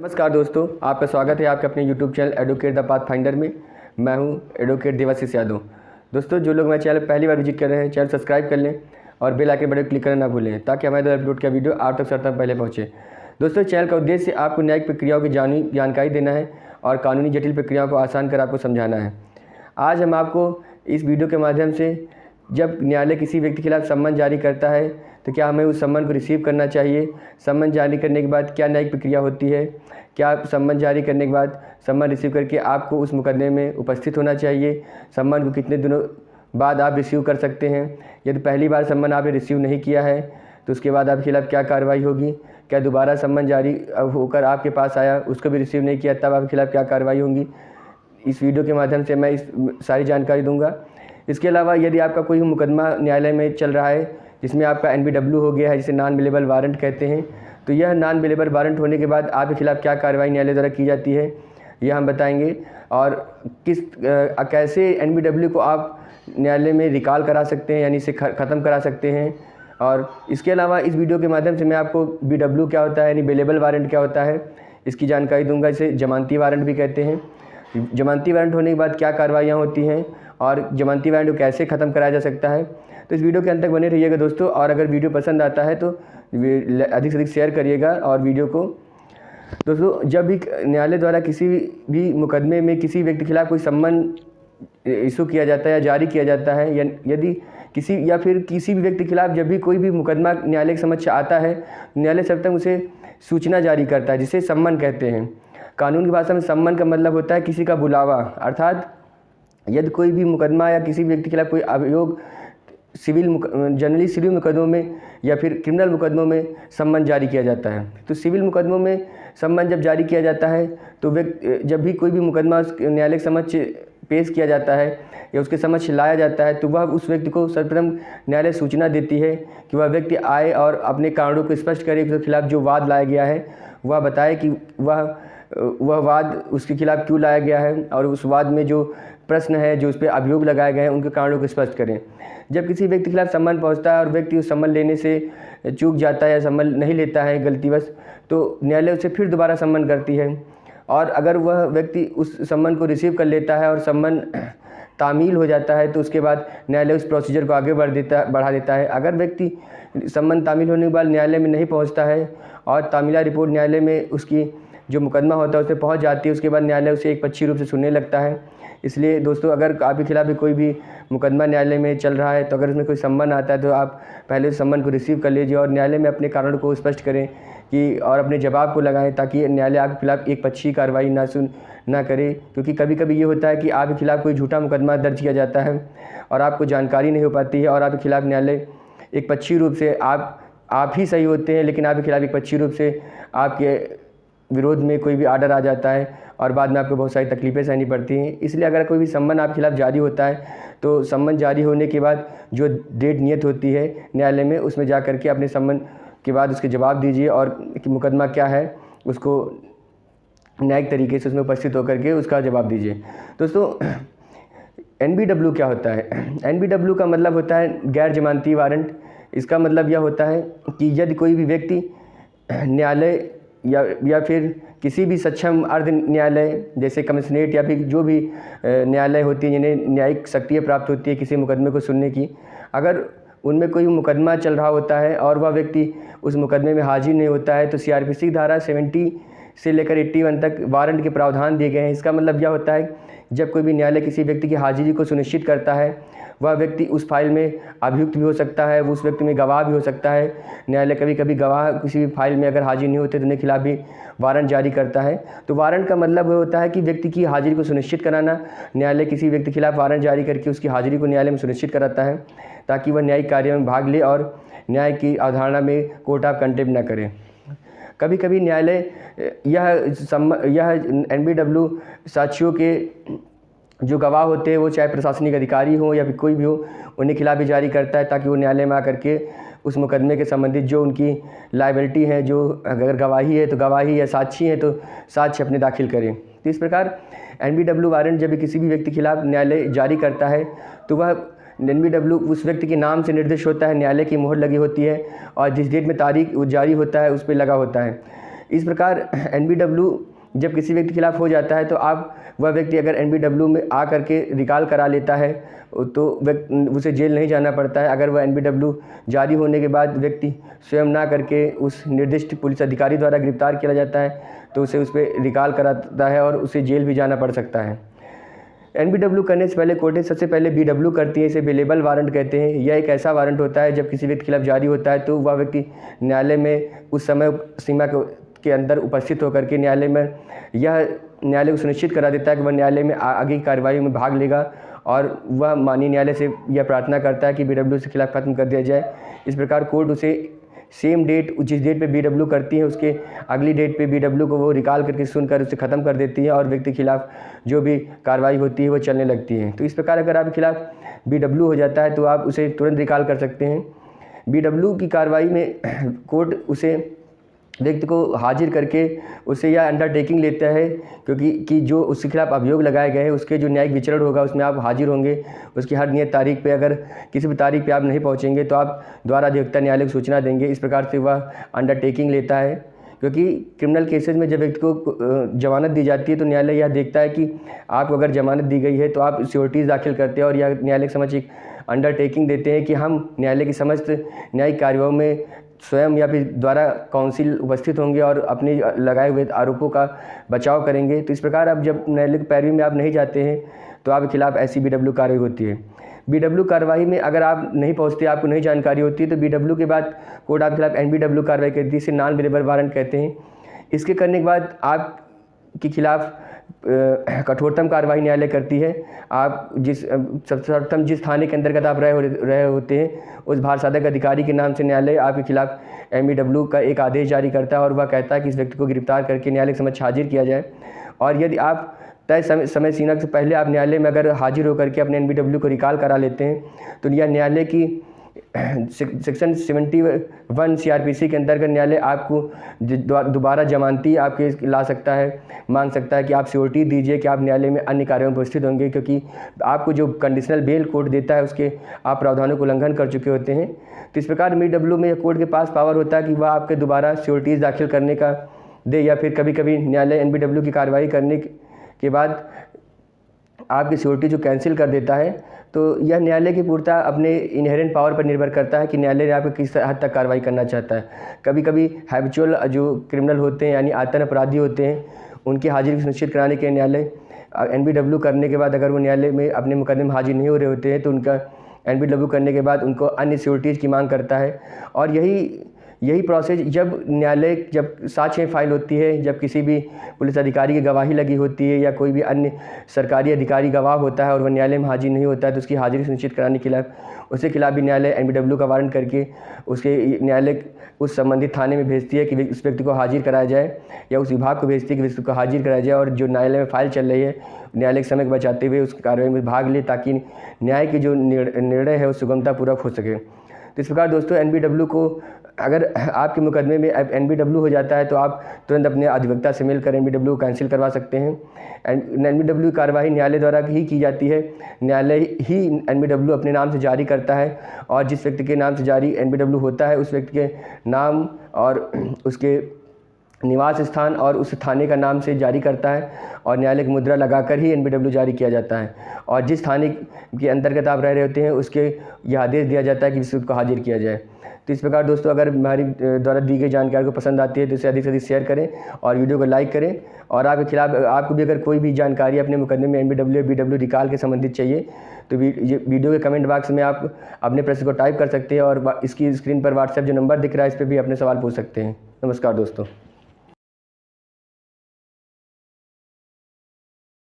नमस्कार दोस्तों, आपका स्वागत है आपके अपने YouTube channel advocate the path finder में। मैं हूं एडवोकेट देवाशीष यादव। दोस्तों, जो लोग मेरे चैनल पहली बार विजिट कर रहे हैं, चैनल सब्सक्राइब कर लें और बेल आइकन बटन क्लिक करना ना भूलें ताकि हमारे द्वारा अपलोड किया वीडियो आप तक सर्वप्रथम पहले पहुँचे। दोस्तों, चैनल का उद्देश्य आपको न्यायिक प्रक्रियाओं की जानकारी देना है और कानूनी जटिल प्रक्रियाओं को आसान कर आपको समझाना है। आज हम आपको इस वीडियो के माध्यम से जब न्यायालय किसी व्यक्ति के खिलाफ सम्मन जारी करता है तो क्या हमें उस सम्मन को रिसीव करना चाहिए, सम्मन जारी करने के बाद क्या न्यायिक प्रक्रिया होती है, क्या सम्मन जारी करने के बाद सम्मन रिसीव करके आपको उस मुकदमे में उपस्थित होना चाहिए, सम्मन को कितने दिनों बाद आप रिसीव कर सकते हैं, यदि पहली बार सम्मन आपने रिसीव नहीं किया है तो उसके बाद आपके खिलाफ़ क्या कार्रवाई होगी, क्या दोबारा सम्मन जारी होकर आपके पास आया उसको भी रिसीव नहीं किया तब आपके खिलाफ़ क्या कार्रवाई होगी। इस वीडियो के माध्यम से मैं इस सारी जानकारी दूंगा। इसके अलावा यदि आपका कोई मुकदमा न्यायालय में चल रहा है जिसमें आपका NBW हो गया है, जिसे नॉन बेलेबल वारंट कहते हैं, तो यह नॉन बेलेबल वारंट होने के बाद आपके खिलाफ़ क्या कार्रवाई न्यायालय द्वारा की जाती है यह हम बताएंगे, और कैसे NBW को आप न्यायालय में रिकॉल करा सकते हैं, यानी इसे ख़त्म करा सकते हैं। और इसके अलावा इस वीडियो के माध्यम से मैं आपको BW क्या होता है, यानी बेलेबल वारंट क्या होता है, इसकी जानकारी दूंगा। इसे जमानती वारंट भी कहते हैं। जमानती वारंट होने के बाद क्या कार्रवाइयाँ होती हैं और जमानती वारंट को कैसे ख़त्म कराया जा सकता है। तो इस वीडियो के अंत तक बने रहिएगा दोस्तों, और अगर वीडियो पसंद आता है तो अधिक से अधिक शेयर करिएगा और वीडियो को। दोस्तों, जब भी न्यायालय द्वारा किसी भी मुकदमे में किसी व्यक्ति के खिलाफ कोई सम्मन इशू किया जाता है या जारी किया जाता है, यदि किसी भी व्यक्ति के खिलाफ जब भी कोई भी मुकदमा न्यायालय के समक्ष आता है, न्यायालय सर्वप्रथम उसे सूचना जारी करता है जिसे सम्मन कहते हैं। कानून की भाषा में सम्मन का मतलब होता है किसी का बुलावा, अर्थात यदि कोई भी मुकदमा या किसी व्यक्ति के खिलाफ कोई अभियोग जनरली सिविल मुकदमों में या फिर क्रिमिनल मुकदमों में सम्मन जारी किया जाता है। तो सिविल मुकदमों में सम्मन जब जारी किया जाता है तो जब भी कोई भी मुकदमा न्यायालय के समक्ष पेश किया जाता है या उसके समक्ष लाया जाता है तो वह उस व्यक्ति को सर्वप्रथम न्यायालय सूचना देती है कि वह व्यक्ति आए और अपने कारणों को स्पष्ट करे, उसके खिलाफ जो वाद लाया गया है वह बताए कि वह वाद उसके खिलाफ क्यों लाया गया है और उस वाद में जो प्रश्न है, जो उस पर अभियोग लगाए गए हैं, उनके कारणों को स्पष्ट करें। जब किसी व्यक्ति के खिलाफ सम्मन पहुंचता है और व्यक्ति उस सम्मन लेने से चूक जाता है या सम्मन नहीं लेता है गलतीवश, तो न्यायालय उसे फिर दोबारा सम्मन करती है। और अगर वह व्यक्ति उस सम्मन को रिसीव कर लेता है और सम्मन तामील हो जाता है तो उसके बाद न्यायालय उस प्रोसीजर को आगे बढ़ा देता है। अगर व्यक्ति सम्मन तामील होने के बाद न्यायालय में नहीं पहुँचता है और तामीला रिपोर्ट न्यायालय में उसकी जो मुकदमा होता है उसमें पहुँच जाती है, उसके बाद न्यायालय उसे एकपक्षीय रूप से सुनने लगता है। इसलिए दोस्तों, अगर आपके खिलाफ भी कोई भी मुकदमा न्यायालय में चल रहा है तो अगर उसमें कोई सम्मन आता है तो आप पहले उस सम्मन को रिसीव कर लीजिए और न्यायालय में अपने कारण को स्पष्ट करें कि और अपने जवाब को लगाएं ताकि न्यायालय आपके खिलाफ एकपक्षीय कार्रवाई ना करे। क्योंकि कभी कभी ये होता है कि आपके खिलाफ कोई झूठा मुकदमा दर्ज किया जाता है और आपको जानकारी नहीं हो पाती है और आपके खिलाफ न्यायालय एकपक्षीय रूप से आप ही सही होते हैं, लेकिन आपके खिलाफ एकपक्षीय रूप से आपके विरोध में कोई भी आर्डर आ जाता है और बाद में आपको बहुत सारी तकलीफ़ें सहनी पड़ती हैं। इसलिए अगर कोई भी सम्मन आपके खिलाफ जारी होता है तो सम्मन जारी होने के बाद जो डेट नियत होती है न्यायालय में, उसमें जा करके अपने सम्मन के बाद उसके जवाब दीजिए और मुकदमा क्या है उसको न्यायिक तरीके से उसमें उपस्थित होकर के उसका जवाब दीजिए। दोस्तों, NBW क्या होता है? NBW का मतलब होता है गैर जमानती वारंट। इसका मतलब यह होता है कि यदि कोई भी व्यक्ति न्यायालय या फिर किसी भी सक्षम अर्ध न्यायालय जैसे कमिश्नरेट या फिर जो भी न्यायालय होती है जिन्हें न्यायिक शक्तियाँ प्राप्त होती है किसी मुकदमे को सुनने की, अगर उनमें कोई मुकदमा चल रहा होता है और वह व्यक्ति उस मुकदमे में हाजिर नहीं होता है तो CRPC धारा 70 से लेकर 81 तक वारंट के प्रावधान दिए गए हैं। इसका मतलब यह होता है जब कोई भी न्यायालय किसी व्यक्ति की हाजिरी को सुनिश्चित करता है, वह व्यक्ति उस फाइल में अभियुक्त भी हो सकता है, उस व्यक्ति में गवाह भी हो सकता है। न्यायालय कभी कभी गवाह किसी भी फाइल में अगर हाजिर नहीं होते तो उनके खिलाफ भी वारंट जारी करता है। तो वारंट का मतलब होता है कि व्यक्ति की हाजिरी को सुनिश्चित कराना। न्यायालय किसी व्यक्ति के खिलाफ वारंट जारी करके उसकी हाजिरी को न्यायालय में सुनिश्चित कराता है ताकि वह न्यायिक कार्य में भाग ले और न्याय की अवधारणा में कोर्ट ऑफ कंटेम्प्ट न करे। कभी कभी न्यायालय यह NBW साक्षियों के जो गवाह होते हैं वो चाहे प्रशासनिक अधिकारी हो या फिर कोई भी हो, उन्हें खिलाफ भी जारी करता है ताकि वो न्यायालय में आकर के उस मुकदमे के संबंधित जो उनकी लायबिलिटी है, जो अगर गवाही है तो गवाही या साक्षी है तो साक्ष्य अपने दाखिल करें। तो इस प्रकार NBW वारंट जब किसी भी व्यक्ति के खिलाफ न्यायालय जारी करता है तो वह NBW उस व्यक्ति के नाम से निर्दिष्ट होता है, न्यायालय की मोहर लगी होती है और जिस डेट में तारीख जारी होता है उस पर लगा होता है। इस प्रकार NBW जब किसी व्यक्ति के खिलाफ हो जाता है तो आप वह व्यक्ति अगर NBW में आ करके रिकॉल करा लेता है तो उसे जेल नहीं जाना पड़ता है। अगर वह NBW जारी होने के बाद व्यक्ति स्वयं ना करके उस निर्दिष्ट पुलिस अधिकारी द्वारा गिरफ्तार किया जाता है तो उसे उस पर रिकॉल कराता है और उसे जेल भी जाना पड़ सकता है। NBW करने से पहले कोर्टें सबसे पहले BW करती है, इसे बेलेबल वारंट कहते हैं। यह एक ऐसा वारंट होता है जब किसी व्यक्ति के खिलाफ जारी होता है तो वह व्यक्ति न्यायालय में उस समय सीमा के अंदर उपस्थित होकर के न्यायालय को सुनिश्चित करा देता है कि वह न्यायालय में आगे की कार्रवाई में भाग लेगा और वह माननीय न्यायालय से यह प्रार्थना करता है कि BW के खिलाफ ख़त्म कर दिया जाए। इस प्रकार कोर्ट उसे सेम डेट, जिस डेट पे BW करती है उसके अगली डेट पे BW को वो रिकॉल करके सुनकर उसे ख़त्म कर देती है और व्यक्ति के खिलाफ जो भी कार्रवाई होती है वो चलने लगती है। तो इस प्रकार अगर आपके खिलाफ BW हो जाता है तो आप उसे तुरंत रिकॉल कर सकते हैं। BW की कार्रवाई में कोर्ट उसे व्यक्ति को हाजिर करके उससे यह अंडरटेकिंग लेता है क्योंकि जो उसके खिलाफ अभियोग लगाए गए हैं उसके जो न्यायिक विचरण होगा उसमें आप हाजिर होंगे। उसकी हर नियत तारीख पे अगर किसी भी तारीख पे आप नहीं पहुंचेंगे तो आप द्वारा अधिवक्ता न्यायालय को सूचना देंगे। इस प्रकार से वह अंडरटेकिंग लेता है क्योंकि क्रिमिनल केसेस में जब व्यक्ति को जमानत दी जाती है तो न्यायालय यह देखता है कि आपको अगर जमानत दी गई है तो आप सिक्योरिटीज़ दाखिल करते हैं और यह न्यायालय के समक्ष एक अंडरटेकिंग देते हैं कि हम न्यायालय की समस्त न्यायिक कार्यों में स्वयं या फिर द्वारा काउंसिल उपस्थित होंगे और अपने लगाए हुए आरोपों का बचाव करेंगे। तो इस प्रकार अब जब न्यायालय की पैरवी में आप नहीं जाते हैं तो आपके खिलाफ ऐसी BW कार्रवाई होती है। BW कार्रवाई में अगर आप नहीं पहुंचते, आपको नहीं जानकारी होती है तो BW के बाद कोर्ट आपके खिलाफ NBW कार्रवाई करती है, इसे नॉन बेलेबल वारंट कहते हैं। इसके करने के बाद आपके खिलाफ कठोरतम कार्रवाई न्यायालय करती है। आप सर्वप्रथम जिस थाने के अंतर्गत आप रहे होते हैं उस भार साधक अधिकारी के नाम से न्यायालय आपके खिलाफ NBW का एक आदेश जारी करता है और वह कहता है कि इस व्यक्ति को गिरफ्तार करके न्यायालय के समक्ष हाजिर किया जाए। और यदि आप तय समय सीमा से पहले आप न्यायालय में अगर हाजिर होकर के अपने NBW को रिकॉल करा लेते हैं तो यह न्यायालय की सेक्शन 71 CRPC के अंतर्गत न्यायालय आपको दोबारा जमानती आपके ला सकता है, मांग सकता है कि आप सिक्योरिटी दीजिए कि आप न्यायालय में अन्य कार्यों में उपस्थित होंगे, क्योंकि आपको जो कंडीशनल बेल कोर्ट देता है उसके आप प्रावधानों को उल्लंघन कर चुके होते हैं। तो इस प्रकार NBW में कोर्ट के पास पावर होता है कि वह आपके दोबारा सिक्योरिटीज़ दाखिल करने का दे, या फिर कभी कभी न्यायालय NBW की कार्रवाई करने के बाद आपकी सिक्योरिटी जो कैंसिल कर देता है। तो यह न्यायालय की पूर्णतः अपने इनहेरेंट पावर पर निर्भर करता है कि न्यायालय आप किस हद तक कार्रवाई करना चाहता है। कभी कभी हैबिचुअल जो क्रिमिनल होते हैं यानी आतंक अपराधी होते हैं उनकी हाजिरी सुनिश्चित कराने के न्यायालय NBW करने के बाद अगर वो न्यायालय में अपने मुकदमे में हाजिर नहीं हो रहे होते हैं तो उनका NBW करने के बाद उनको अन्य सिक्योरिटीज़ की मांग करता है। और यही प्रोसेस जब न्यायालय जब साक्ष्य फाइल होती है, जब किसी भी पुलिस अधिकारी की गवाही लगी होती है या कोई भी अन्य सरकारी अधिकारी गवाह होता है और वह न्यायालय में हाजिर नहीं होता है तो उसकी हाजिरी सुनिश्चित कराने के लिए उसके खिलाफ भी न्यायालय NBW का वारंट करके उसके न्यायालय उस संबंधित थाने में भेजती है कि उस व्यक्ति को हाजिर कराया जाए, या उस विभाग को भेजती है कि व्यक्ति को हाजिर कराया जाए और जो न्यायालय में फाइल चल रही है न्यायालय के समय को बचाते हुए उस कार्रवाई में भाग ले ताकि न्याय की जो निर्णय है वो सुगमतापूर्वक हो सके। तो इस प्रकार दोस्तों NBW को अगर आपके मुकदमे में NBW हो जाता है तो आप तुरंत अपने अधिवक्ता से मिलकर NBW को कैंसिल करवा सकते हैं। NBW की कार्रवाई न्यायालय द्वारा ही की जाती है, न्यायालय ही NBW अपने नाम से जारी करता है और जिस व्यक्ति के नाम से जारी NBW होता है उस व्यक्ति के नाम और उसके निवास स्थान और उस थाने का नाम से जारी करता है और न्यायालय की मुद्रा लगाकर ही NBW जारी किया जाता है। और जिस थाने के अंतर्गत आप रह रहे होते हैं उसके यह आदेश दिया जाता है कि इस को हाजिर किया जाए। तो इस प्रकार दोस्तों अगर हमारी द्वारा दी गई जानकारी को पसंद आती है तो इसे अधिक से अधिक शेयर करें और वीडियो को लाइक करें। और आपके खिलाफ आपको भी अगर कोई भी जानकारी अपने मुकदमे में NBW या BW रिकॉल के संबंधित चाहिए तो वीडियो के कमेंट बॉक्स में आप अपने प्रश्न को टाइप कर सकते हैं और इसकी स्क्रीन पर WhatsApp जो नंबर दिख रहा है इस पर भी अपने सवाल पूछ सकते हैं। नमस्कार दोस्तों।